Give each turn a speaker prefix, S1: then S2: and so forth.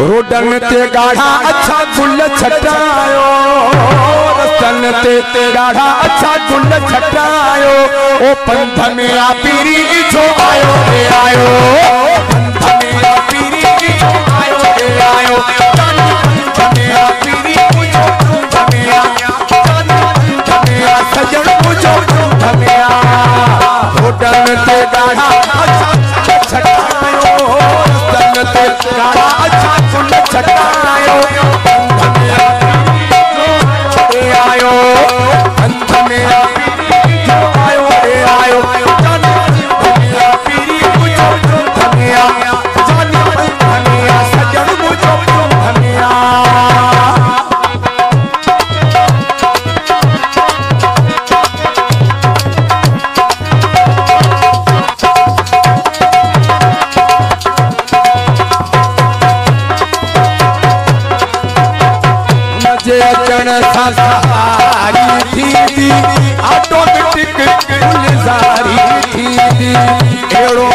S1: रोडन ते गाढ़ा अच्छा गुल छटायो, रस्तन ते गाढ़ा अच्छा गुल छटायो। ओ पंथ में आ पीरी जो आयो रे आयो, पंथ में आ पीरी जो आयो रे आयो। पंथ में आ पीरी जो पंथ में आ, पंथ में आ सजन जो पंथ में आ। रोडन ते गाढ़ा अच्छा छटायो, रस्तन ते गाढ़ा अच्छा गुल छटायो। पंथ में आ पीरी जो आयो, पंथ में आ पीरी जो आयो रे आयो। पंथ में आ पीरी जो पंथ में आ, पंथ में आ सजन जो पंथ में आ। अचण सारी थी ऑटोमेटिक गुलज़ारी थी, अहिड़ो